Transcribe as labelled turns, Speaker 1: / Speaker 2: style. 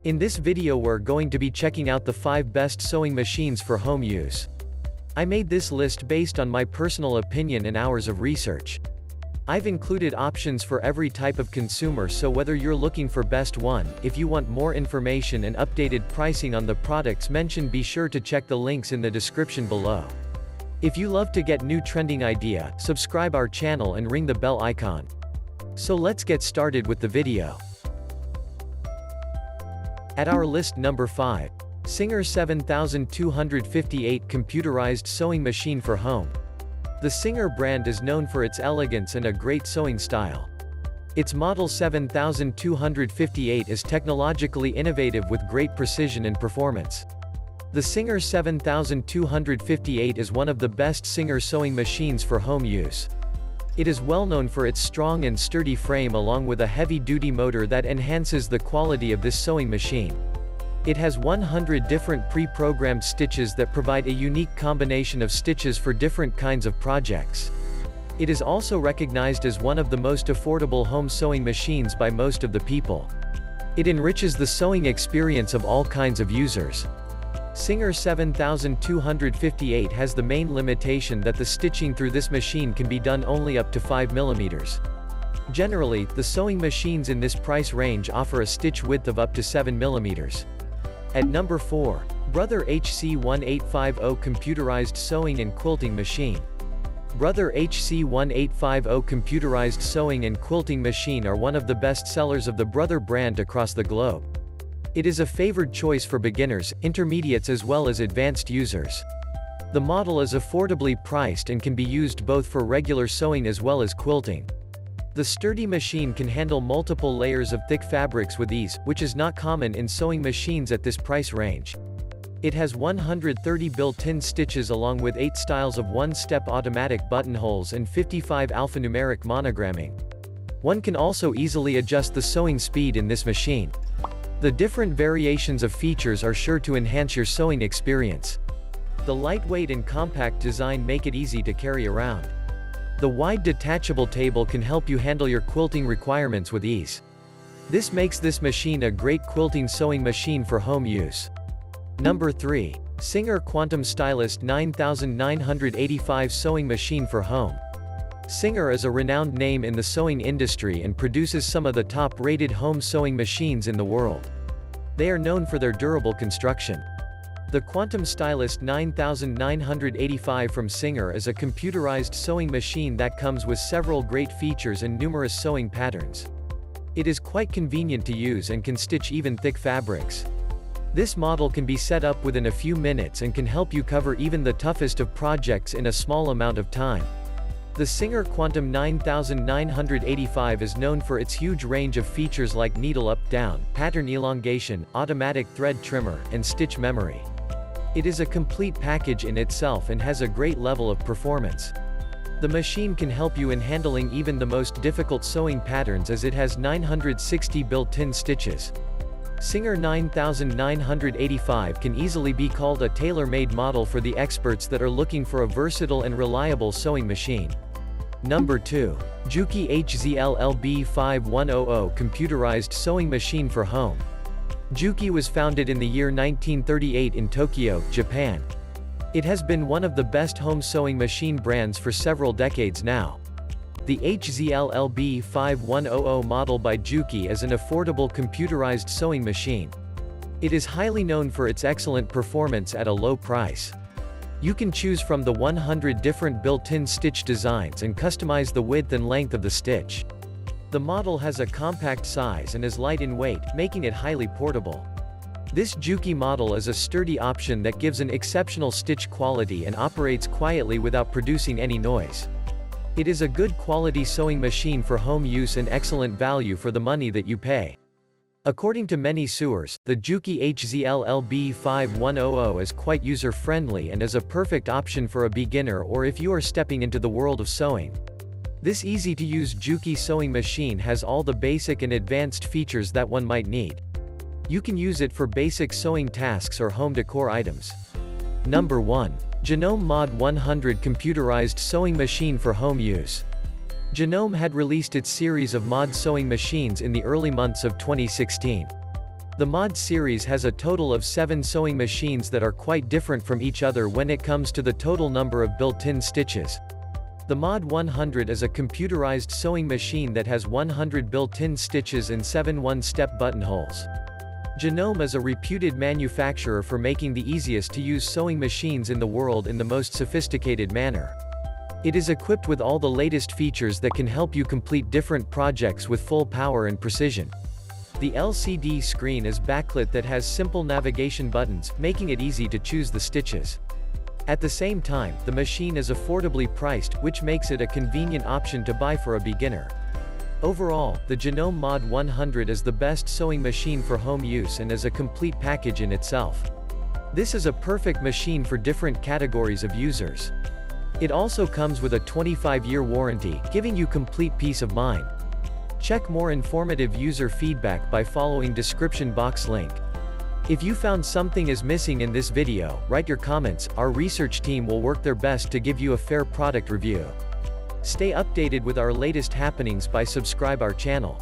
Speaker 1: In this video we're going to be checking out the 5 best sewing machines for home use. I made this list based on my personal opinion and hours of research. I've included options for every type of consumer, so whether you're looking for best one, if you want more information and updated pricing on the products mentioned, be sure to check the links in the description below. If you love to get new trending idea, subscribe our channel and ring the bell icon. So let's get started with the video. At our list number 5. Singer 7258 Computerized Sewing Machine for Home. The Singer brand is known for its elegance and a great sewing style. Its model 7258 is technologically innovative with great precision and performance. The Singer 7258 is one of the best Singer sewing machines for home use. It is well known for its strong and sturdy frame along with a heavy-duty motor that enhances the quality of this sewing machine. It has 100 different pre-programmed stitches that provide a unique combination of stitches for different kinds of projects. It is also recognized as one of the most affordable home sewing machines by most of the people. It enriches the sewing experience of all kinds of users. Singer 7258 has the main limitation that the stitching through this machine can be done only up to 5 mm. Generally, the sewing machines in this price range offer a stitch width of up to 7 mm. At number 4. Brother HC1850 Computerized Sewing and Quilting Machine. Brother HC1850 Computerized Sewing and Quilting Machine are one of the best sellers of the Brother brand across the globe. It is a favored choice for beginners, intermediates as well as advanced users. The model is affordably priced and can be used both for regular sewing as well as quilting. The sturdy machine can handle multiple layers of thick fabrics with ease, which is not common in sewing machines at this price range. It has 130 built-in stitches along with 8 styles of one-step automatic buttonholes and 55 alphanumeric monogramming. One can also easily adjust the sewing speed in this machine. The different variations of features are sure to enhance your sewing experience. The lightweight and compact design make it easy to carry around. The wide detachable table can help you handle your quilting requirements with ease. This makes this machine a great quilting sewing machine for home use. Number 3. Singer Quantum Stylist 9985 Sewing Machine for Home. Singer is a renowned name in the sewing industry and produces some of the top-rated home sewing machines in the world. They are known for their durable construction. The Quantum Stylist 9985 from Singer is a computerized sewing machine that comes with several great features and numerous sewing patterns. It is quite convenient to use and can stitch even thick fabrics. This model can be set up within a few minutes and can help you cover even the toughest of projects in a small amount of time. The Singer Quantum 9985 is known for its huge range of features like needle up-down, pattern elongation, automatic thread trimmer, and stitch memory. It is a complete package in itself and has a great level of performance. The machine can help you in handling even the most difficult sewing patterns as it has 960 built-in stitches. Singer 9985 can easily be called a tailor-made model for the experts that are looking for a versatile and reliable sewing machine. Number 2. JUKE EHCL LB5100 Computerized Sewing Machine for Home. JUKE was founded in the year 1938 in Tokyo, Japan. It has been one of the best home sewing machine brands for several decades now. The EHCL LB5100 model by JUKE is an affordable computerized sewing machine. It is highly known for its excellent performance at a low price. You can choose from the 100 different built-in stitch designs and customize the width and length of the stitch. The model has a compact size and is light in weight, making it highly portable. This JUKE model is a sturdy option that gives an exceptional stitch quality and operates quietly without producing any noise. It is a good quality sewing machine for home use and excellent value for the money that you pay. According to many sewers, the JUKE EHCL LB5100 is quite user-friendly and is a perfect option for a beginner or if you are stepping into the world of sewing. This easy-to-use JUKE sewing machine has all the basic and advanced features that one might need. You can use it for basic sewing tasks or home decor items. Number 1. Janome Mod 100 Computerized Sewing Machine for Home Use. Janome had released its series of Mod sewing machines in the early months of 2016. The Mod series has a total of 7 sewing machines that are quite different from each other when it comes to the total number of built-in stitches. The Mod 100 is a computerized sewing machine that has 100 built-in stitches and 7 one-step buttonholes. Janome is a reputed manufacturer for making the easiest to use sewing machines in the world in the most sophisticated manner. It is equipped with all the latest features that can help you complete different projects with full power and precision. The LCD screen is backlit that has simple navigation buttons, making it easy to choose the stitches. At the same time, the machine is affordably priced, which makes it a convenient option to buy for a beginner. Overall, the Janome Mod 100 is the best sewing machine for home use and is a complete package in itself. This is a perfect machine for different categories of users. It also comes with a 25-year warranty, giving you complete peace of mind. Check more informative user feedback by following description box link. If you found something is missing in this video, write your comments. Our research team will work their best to give you a fair product review. Stay updated with our latest happenings by subscribe our channel.